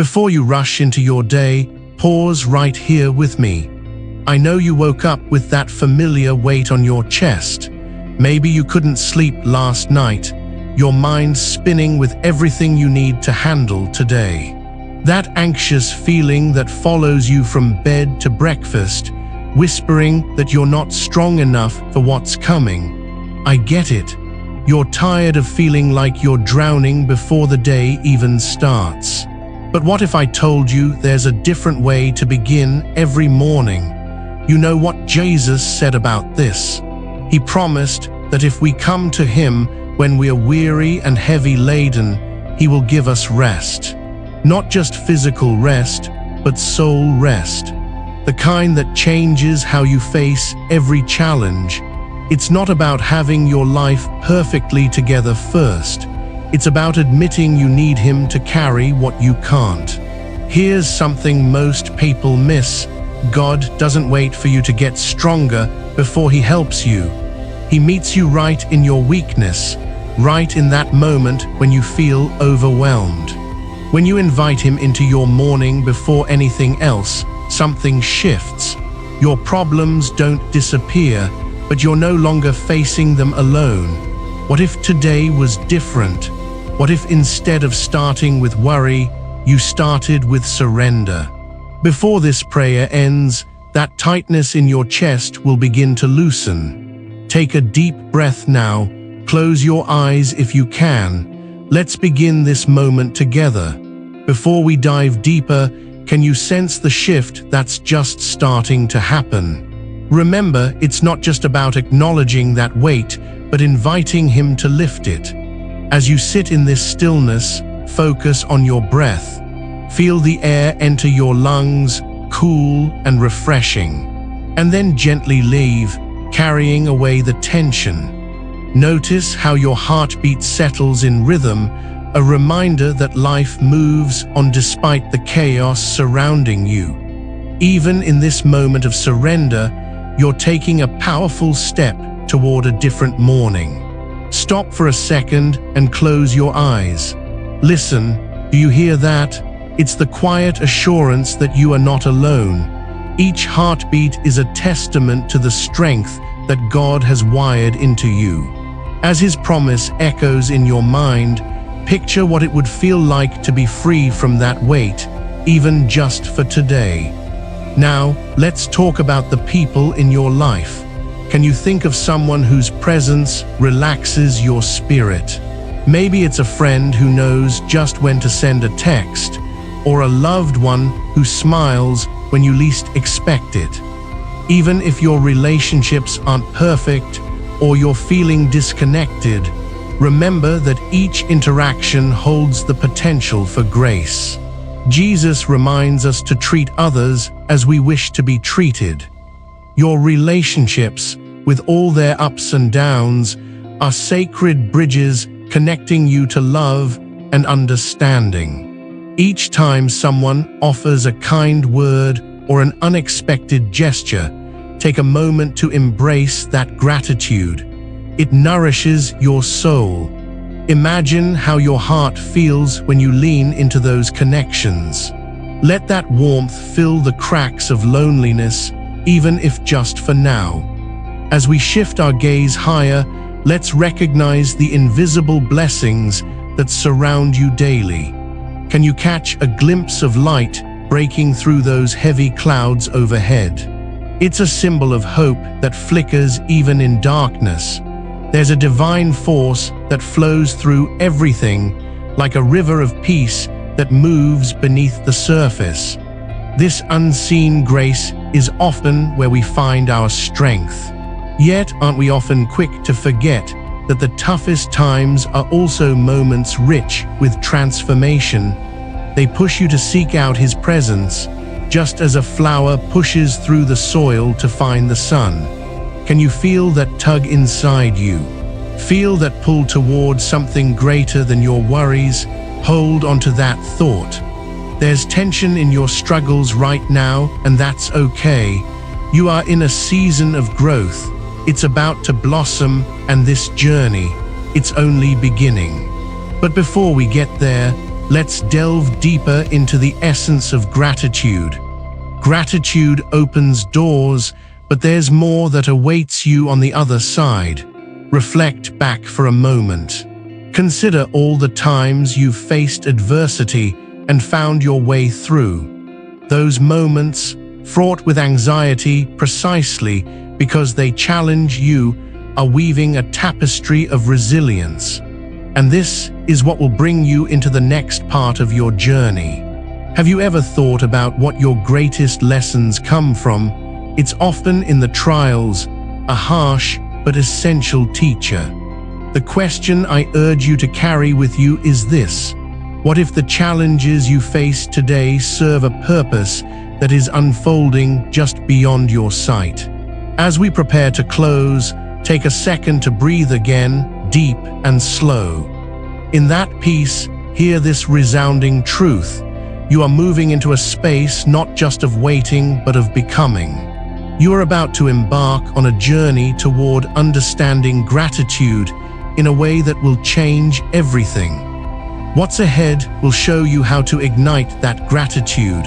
Before you rush into your day, pause right here with me. I know you woke up with that familiar weight on your chest. Maybe you couldn't sleep last night, your mind spinning with everything you need to handle today. That anxious feeling that follows you from bed to breakfast, whispering that you're not strong enough for what's coming. I get it. You're tired of feeling like you're drowning before the day even starts. But what if I told you there's a different way to begin every morning? You know what Jesus said about this. He promised that if we come to Him when we are weary and heavy laden, He will give us rest. Not just physical rest, but soul rest. The kind that changes how you face every challenge. It's not about having your life perfectly together first. It's about admitting you need Him to carry what you can't. Here's something most people miss. God doesn't wait for you to get stronger before He helps you. He meets you right in your weakness, right in that moment when you feel overwhelmed. When you invite Him into your morning before anything else, something shifts. Your problems don't disappear, but you're no longer facing them alone. What if today was different? What if instead of starting with worry, you started with surrender? Before this prayer ends, that tightness in your chest will begin to loosen. Take a deep breath now. Close your eyes if you can. Let's begin this moment together. Before we dive deeper, can you sense the shift that's just starting to happen? Remember, it's not just about acknowledging that weight, but inviting Him to lift it. As you sit in this stillness, focus on your breath. Feel the air enter your lungs, cool and refreshing. And then gently leave, carrying away the tension. Notice how your heartbeat settles in rhythm, a reminder that life moves on despite the chaos surrounding you. Even in this moment of surrender, you're taking a powerful step toward a different morning. Stop for a second and close your eyes. Listen, do you hear that? It's the quiet assurance that you are not alone. Each heartbeat is a testament to the strength that God has wired into you. As His promise echoes in your mind, picture what it would feel like to be free from that weight, even just for today. Now, let's talk about the people in your life. Can you think of someone whose presence relaxes your spirit? Maybe it's a friend who knows just when to send a text, or a loved one who smiles when you least expect it. Even if your relationships aren't perfect, or you're feeling disconnected, remember that each interaction holds the potential for grace. Jesus reminds us to treat others as we wish to be treated. Your relationships, with all their ups and downs, are sacred bridges connecting you to love and understanding. Each time someone offers a kind word or an unexpected gesture, take a moment to embrace that gratitude. It nourishes your soul. Imagine how your heart feels when you lean into those connections. Let that warmth fill the cracks of loneliness, even if just for now. As we shift our gaze higher, let's recognize the invisible blessings that surround you daily. Can you catch a glimpse of light breaking through those heavy clouds overhead? It's a symbol of hope that flickers even in darkness. There's a divine force that flows through everything, like a river of peace that moves beneath the surface. This unseen grace is often where we find our strength. Yet, aren't we often quick to forget that the toughest times are also moments rich with transformation? They push you to seek out His presence, just as a flower pushes through the soil to find the sun. Can you feel that tug inside you? Feel that pull toward something greater than your worries? Hold onto that thought. There's tension in your struggles right now, and that's okay. You are in a season of growth. It's about to blossom, and this journey, it's only beginning. But before we get there, let's delve deeper into the essence of gratitude. Gratitude opens doors, but there's more that awaits you on the other side. Reflect back for a moment. Consider all the times you've faced adversity and found your way through. Those moments, fraught with anxiety precisely because they challenge you, are weaving a tapestry of resilience. And this is what will bring you into the next part of your journey. Have you ever thought about what your greatest lessons come from? It's often in the trials, a harsh but essential teacher. The question I urge you to carry with you is this: what if the challenges you face today serve a purpose that is unfolding just beyond your sight? As we prepare to close, take a second to breathe again, deep and slow. In that peace, hear this resounding truth: you are moving into a space not just of waiting, but of becoming. You are about to embark on a journey toward understanding gratitude in a way that will change everything. What's ahead will show you how to ignite that gratitude,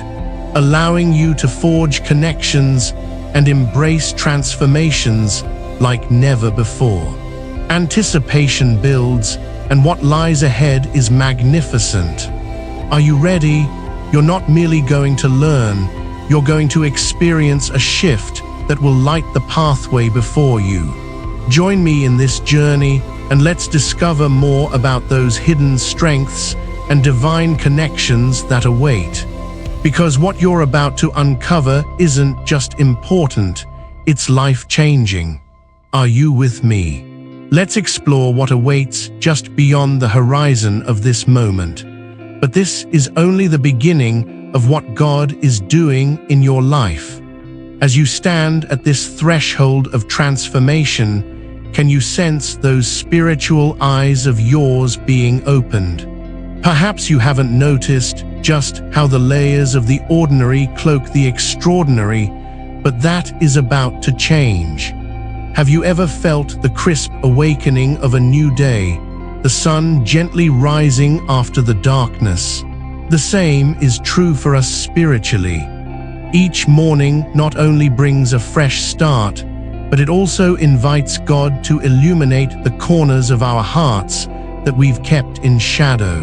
allowing you to forge connections and embrace transformations like never before. Anticipation builds, and what lies ahead is magnificent. Are you ready? You're not merely going to learn, you're going to experience a shift that will light the pathway before you. Join me in this journey, and let's discover more about those hidden strengths and divine connections that await. Because what you're about to uncover isn't just important, it's life-changing. Are you with me? Let's explore what awaits just beyond the horizon of this moment. But this is only the beginning of what God is doing in your life. As you stand at this threshold of transformation, can you sense those spiritual eyes of yours being opened? Perhaps you haven't noticed just how the layers of the ordinary cloak the extraordinary, but that is about to change. Have you ever felt the crisp awakening of a new day, the sun gently rising after the darkness? The same is true for us spiritually. Each morning not only brings a fresh start, but it also invites God to illuminate the corners of our hearts that we've kept in shadow.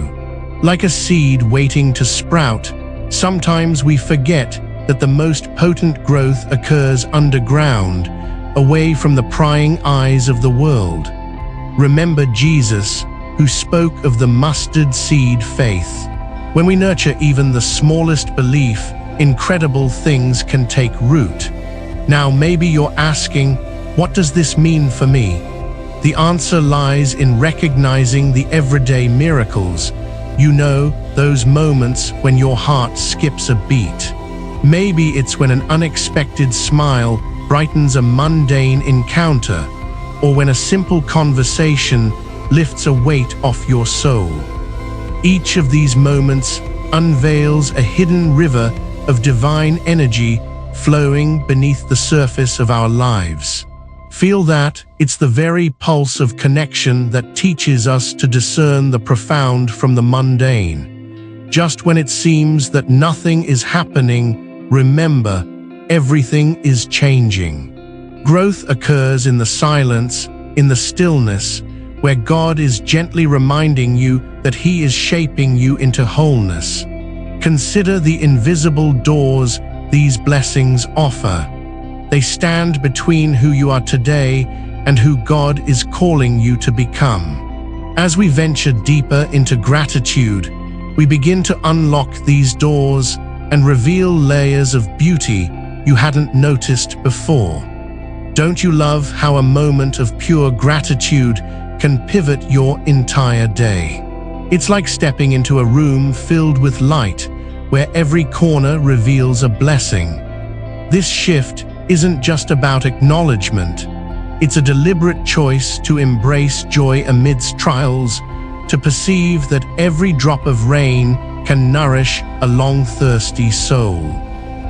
Like a seed waiting to sprout, sometimes we forget that the most potent growth occurs underground, away from the prying eyes of the world. Remember Jesus, who spoke of the mustard seed faith. When we nurture even the smallest belief, incredible things can take root. Now maybe you're asking, what does this mean for me? The answer lies in recognizing the everyday miracles. You know, those moments when your heart skips a beat. Maybe it's when an unexpected smile brightens a mundane encounter, or when a simple conversation lifts a weight off your soul. Each of these moments unveils a hidden river of divine energy flowing beneath the surface of our lives. Feel that? It's the very pulse of connection that teaches us to discern the profound from the mundane. Just when it seems that nothing is happening, remember, everything is changing. Growth occurs in the silence, in the stillness, where God is gently reminding you that He is shaping you into wholeness. Consider the invisible doors these blessings offer. They stand between who you are today and who God is calling you to become. As we venture deeper into gratitude, we begin to unlock these doors and reveal layers of beauty you hadn't noticed before. Don't you love how a moment of pure gratitude can pivot your entire day? It's like stepping into a room filled with light, where every corner reveals a blessing. This shift isn't just about acknowledgement. It's a deliberate choice to embrace joy amidst trials, to perceive that every drop of rain can nourish a long-thirsty soul.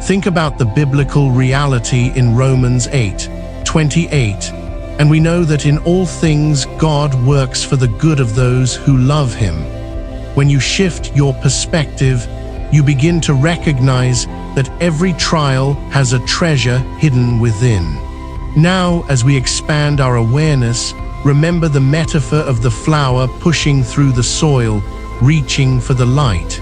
Think about the biblical reality in Romans 8:28, and we know that in all things God works for the good of those who love Him. When you shift your perspective, you begin to recognize that every trial has a treasure hidden within. Now, as we expand our awareness, remember the metaphor of the flower pushing through the soil, reaching for the light.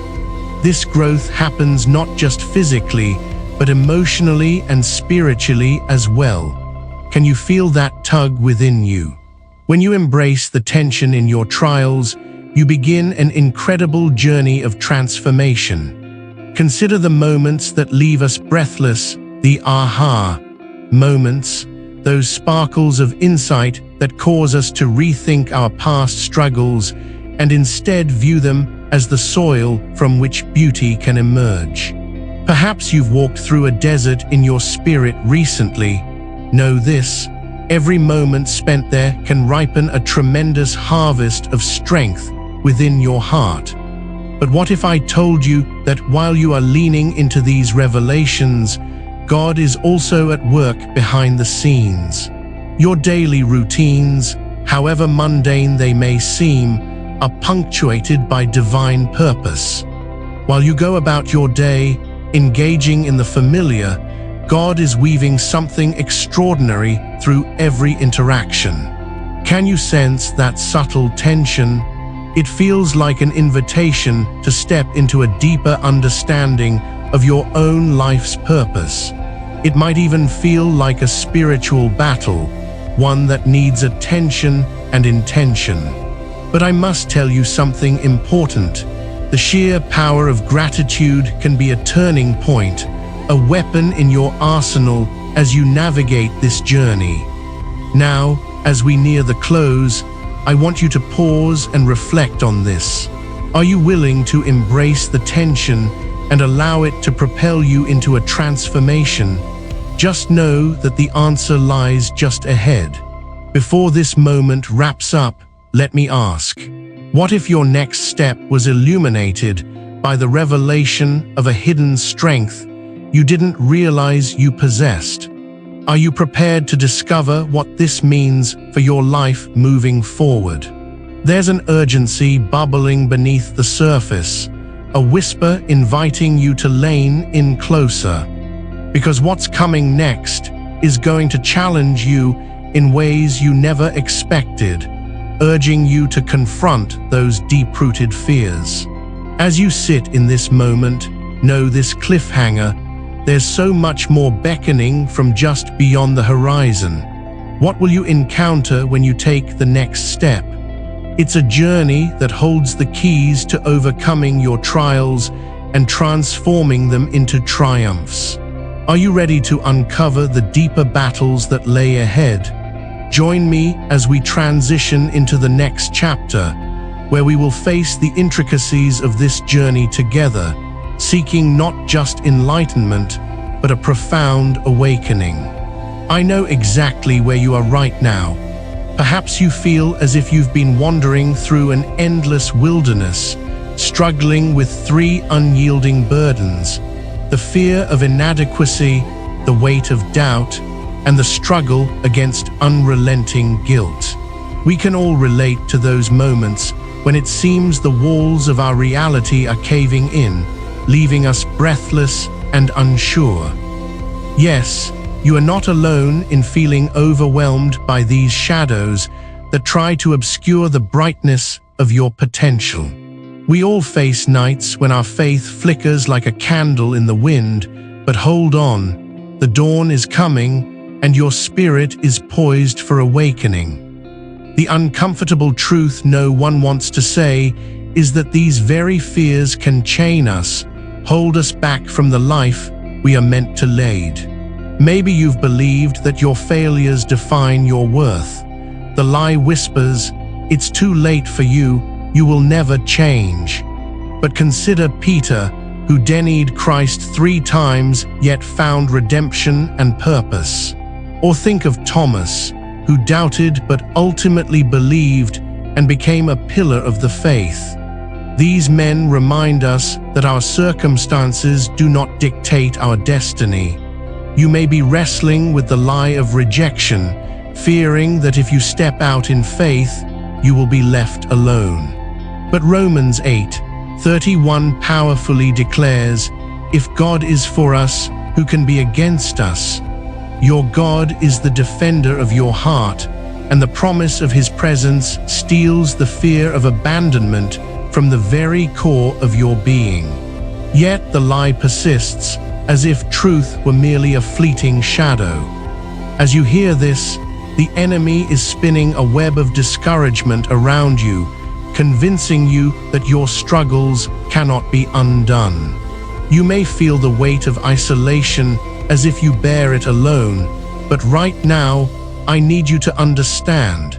This growth happens not just physically, but emotionally and spiritually as well. Can you feel that tug within you? When you embrace the tension in your trials, you begin an incredible journey of transformation. Consider the moments that leave us breathless, the aha moments, those sparkles of insight that cause us to rethink our past struggles and instead view them as the soil from which beauty can emerge. Perhaps you've walked through a desert in your spirit recently. Know this: every moment spent there can ripen a tremendous harvest of strength within your heart. But what if I told you that while you are leaning into these revelations, God is also at work behind the scenes? Your daily routines, however mundane they may seem, are punctuated by divine purpose. While you go about your day, engaging in the familiar, God is weaving something extraordinary through every interaction. Can you sense that subtle tension? It feels like an invitation to step into a deeper understanding of your own life's purpose. It might even feel like a spiritual battle, one that needs attention and intention. But I must tell you something important. The sheer power of gratitude can be a turning point, a weapon in your arsenal as you navigate this journey. Now, as we near the close, I want you to pause and reflect on this. Are you willing to embrace the tension and allow it to propel you into a transformation? Just know that the answer lies just ahead. Before this moment wraps up, let me ask, what if your next step was illuminated by the revelation of a hidden strength you didn't realize you possessed? Are you prepared to discover what this means for your life moving forward? There's an urgency bubbling beneath the surface, a whisper inviting you to lean in closer. Because what's coming next is going to challenge you in ways you never expected, urging you to confront those deep-rooted fears. As you sit in this moment, know this cliffhanger: there's so much more beckoning from just beyond the horizon. What will you encounter when you take the next step? It's a journey that holds the keys to overcoming your trials and transforming them into triumphs. Are you ready to uncover the deeper battles that lay ahead? Join me as we transition into the next chapter, where we will face the intricacies of this journey together, seeking not just enlightenment, but a profound awakening. I know exactly where you are right now. Perhaps you feel as if you've been wandering through an endless wilderness, struggling with three unyielding burdens: the fear of inadequacy, the weight of doubt, and the struggle against unrelenting guilt. We can all relate to those moments when it seems the walls of our reality are caving in, leaving us breathless and unsure. Yes, you are not alone in feeling overwhelmed by these shadows that try to obscure the brightness of your potential. We all face nights when our faith flickers like a candle in the wind, but hold on, the dawn is coming and your spirit is poised for awakening. The uncomfortable truth no one wants to say is that these very fears can chain us, hold us back from the life we are meant to lead. Maybe you've believed that your failures define your worth. The lie whispers, it's too late for you, you will never change. But consider Peter, who denied Christ 3 times yet found redemption and purpose. Or think of Thomas, who doubted but ultimately believed and became a pillar of the faith. These men remind us that our circumstances do not dictate our destiny. You may be wrestling with the lie of rejection, fearing that if you step out in faith, you will be left alone. But Romans 8, 31 powerfully declares, "If God is for us, who can be against us? Your God is the defender of your heart, and the promise of his presence steals the fear of abandonment from the very core of your being." Yet the lie persists, as if truth were merely a fleeting shadow. As you hear this, the enemy is spinning a web of discouragement around you, convincing you that your struggles cannot be undone. You may feel the weight of isolation as if you bear it alone, but right now, I need you to understand.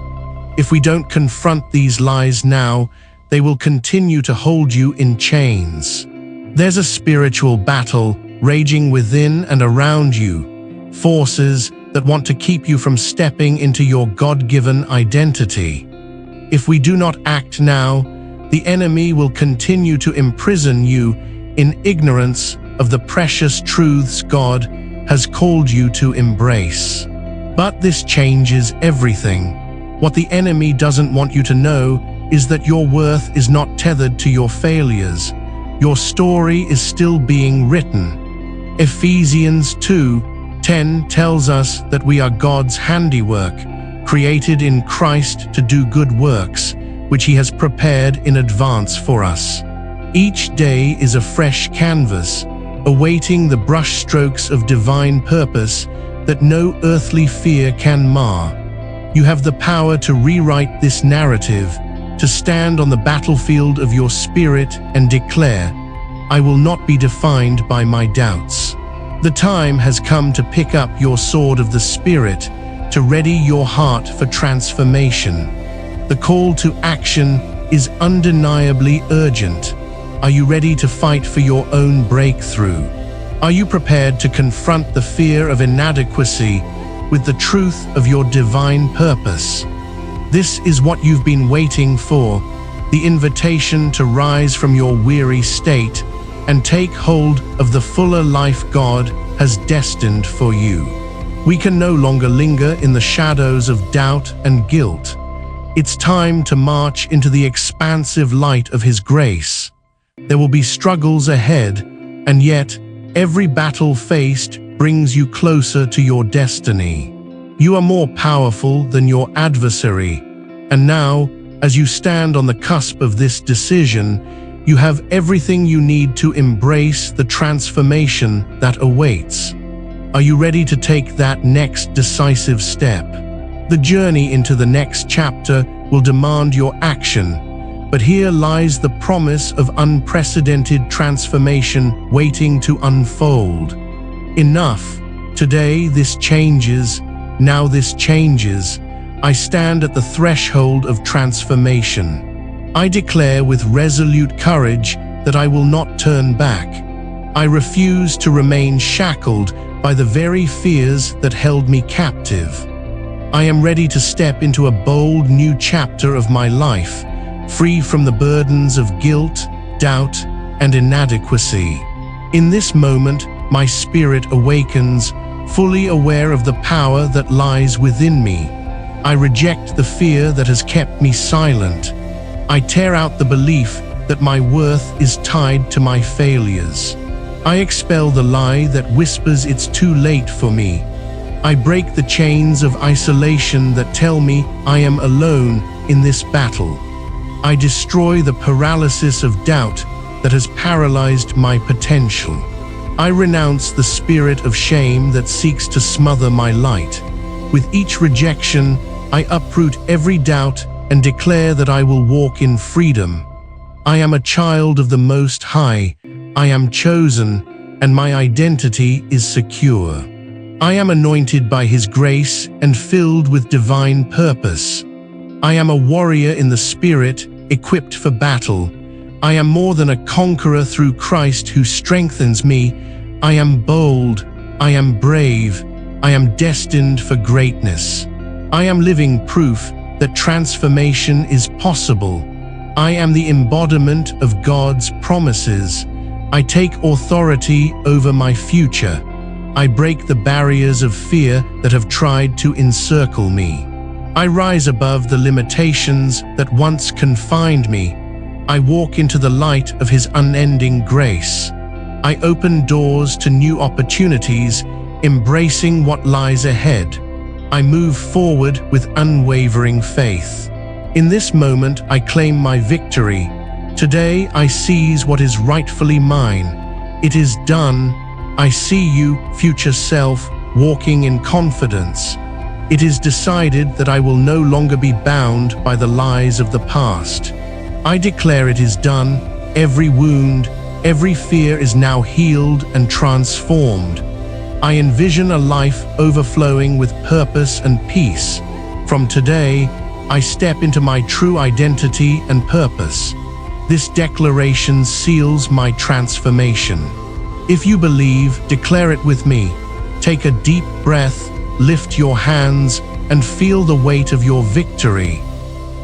If we don't confront these lies now, they will continue to hold you in chains. There's a spiritual battle raging within and around you, forces that want to keep you from stepping into your God-given identity. If we do not act now, the enemy will continue to imprison you in ignorance of the precious truths God has called you to embrace. But this changes everything. What the enemy doesn't want you to know is that your worth is not tethered to your failures. Your story is still being written. Ephesians 2:10 tells us that we are God's handiwork, created in Christ to do good works, which he has prepared in advance for us. Each day is a fresh canvas, awaiting the brushstrokes of divine purpose that no earthly fear can mar. You have the power to rewrite this narrative, to stand on the battlefield of your spirit and declare, "I will not be defined by my doubts." The time has come to pick up your sword of the Spirit, to ready your heart for transformation. The call to action is undeniably urgent. Are you ready to fight for your own breakthrough? Are you prepared to confront the fear of inadequacy with the truth of your divine purpose? This is what you've been waiting for, the invitation to rise from your weary state and take hold of the fuller life God has destined for you. We can no longer linger in the shadows of doubt and guilt. It's time to march into the expansive light of his grace. There will be struggles ahead, and yet every battle faced brings you closer to your destiny. You are more powerful than your adversary, and now, as you stand on the cusp of this decision, you have everything you need to embrace the transformation that awaits. Are you ready to take that next decisive step? The journey into the next chapter will demand your action, but here lies the promise of unprecedented transformation waiting to unfold. Enough. Today this changes. Now this changes. I stand at the threshold of transformation. I declare with resolute courage that I will not turn back. I refuse to remain shackled by the very fears that held me captive. I am ready to step into a bold new chapter of my life, free from the burdens of guilt, doubt, and inadequacy. In this moment, my spirit awakens, fully aware of the power that lies within me. I reject the fear that has kept me silent. I tear out the belief that my worth is tied to my failures. I expel the lie that whispers it's too late for me. I break the chains of isolation that tell me I am alone in this battle. I destroy the paralysis of doubt that has paralyzed my potential. I renounce the spirit of shame that seeks to smother my light. With each rejection, I uproot every doubt and declare that I will walk in freedom. I am a child of the Most High. I am chosen, and my identity is secure. I am anointed by His grace and filled with divine purpose. I am a warrior in the Spirit, equipped for battle. I am more than a conqueror through Christ who strengthens me. I am bold. I am brave. I am destined for greatness. I am living proof that transformation is possible. I am the embodiment of God's promises. I take authority over my future. I break the barriers of fear that have tried to encircle me. I rise above the limitations that once confined me. I walk into the light of His unending grace. I open doors to new opportunities, embracing what lies ahead. I move forward with unwavering faith. In this moment, I claim my victory. Today, I seize what is rightfully mine. It is done. I see you, future self, walking in confidence. It is decided that I will no longer be bound by the lies of the past. I declare it is done. Every wound, every fear is now healed and transformed. I envision a life overflowing with purpose and peace. From today, I step into my true identity and purpose. This declaration seals my transformation. If you believe, declare it with me. Take a deep breath, lift your hands, and feel the weight of your victory.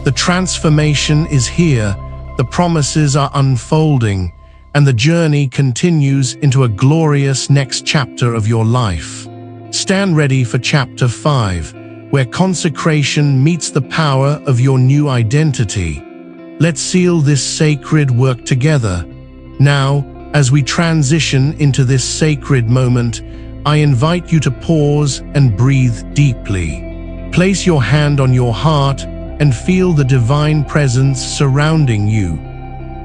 The transformation is here, the promises are unfolding, and the journey continues into a glorious next chapter of your life. Stand ready for chapter 5, where consecration meets the power of your new identity. Let's seal this sacred work together. Now, as we transition into this sacred moment, I invite you to pause and breathe deeply. Place your hand on your heart and feel the divine presence surrounding you.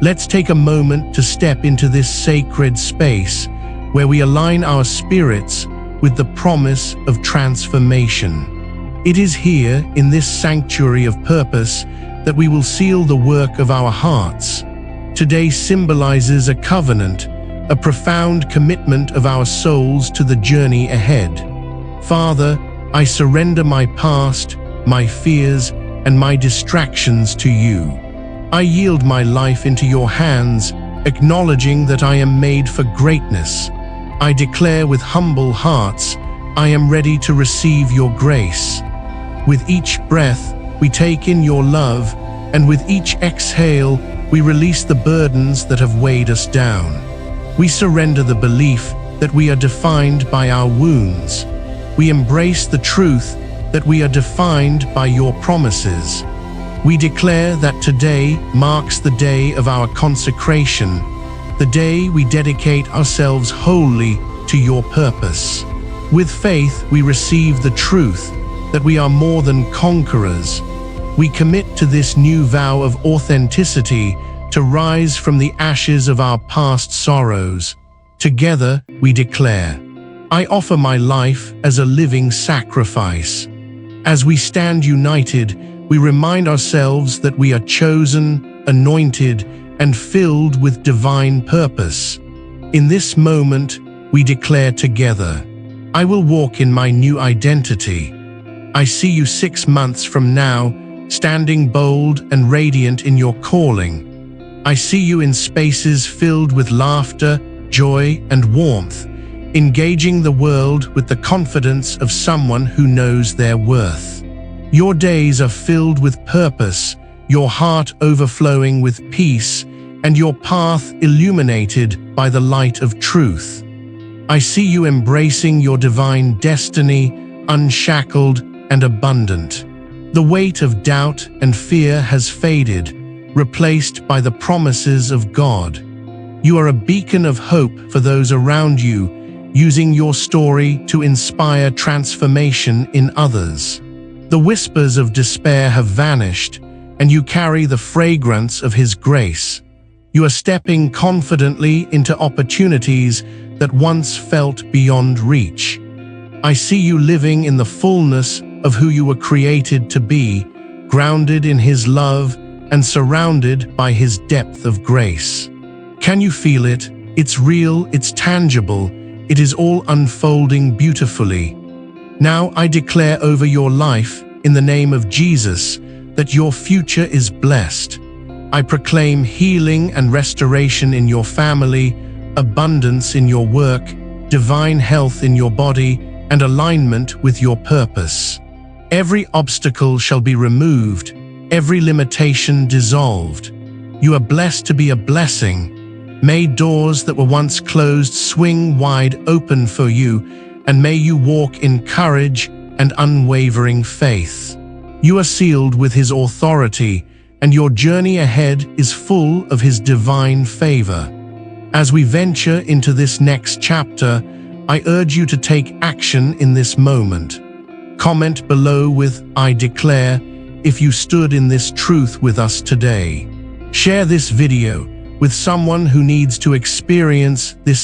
Let's take a moment to step into this sacred space where we align our spirits with the promise of transformation. It is here, in this sanctuary of purpose, that we will seal the work of our hearts. Today symbolizes a covenant, a profound commitment of our souls to the journey ahead. Father, I surrender my past, my fears, and my distractions to you. I yield my life into your hands, acknowledging that I am made for greatness. I declare with humble hearts, I am ready to receive your grace. With each breath, we take in your love, and with each exhale, we release the burdens that have weighed us down. We surrender the belief that we are defined by our wounds. We embrace the truth that we are defined by your promises. We declare that today marks the day of our consecration, the day we dedicate ourselves wholly to your purpose. With faith, we receive the truth that we are more than conquerors. We commit to this new vow of authenticity to rise from the ashes of our past sorrows. Together, we declare, I offer my life as a living sacrifice. As we stand united, we remind ourselves that we are chosen, anointed, and filled with divine purpose. In this moment, we declare together, I will walk in my new identity. I see you 6 months from now, standing bold and radiant in your calling. I see you in spaces filled with laughter, joy, and warmth, engaging the world with the confidence of someone who knows their worth. Your days are filled with purpose, your heart overflowing with peace, and your path illuminated by the light of truth. I see you embracing your divine destiny, unshackled and abundant. The weight of doubt and fear has faded, replaced by the promises of God. You are a beacon of hope for those around you, using your story to inspire transformation in others. The whispers of despair have vanished, and you carry the fragrance of His grace. You are stepping confidently into opportunities that once felt beyond reach. I see you living in the fullness of who you were created to be, grounded in His love and surrounded by His depth of grace. Can you feel it? It's real, it's tangible, it is all unfolding beautifully. Now I declare over your life, in the name of Jesus, that your future is blessed. I proclaim healing and restoration in your family, abundance in your work, divine health in your body, and alignment with your purpose. Every obstacle shall be removed, every limitation dissolved. You are blessed to be a blessing. May doors that were once closed swing wide open for you, and may you walk in courage and unwavering faith. You are sealed with His authority, and your journey ahead is full of His divine favor. As we venture into this next chapter, I urge you to take action in this moment. Comment below with "I declare" if you stood in this truth with us today. Share this video with someone who needs to experience this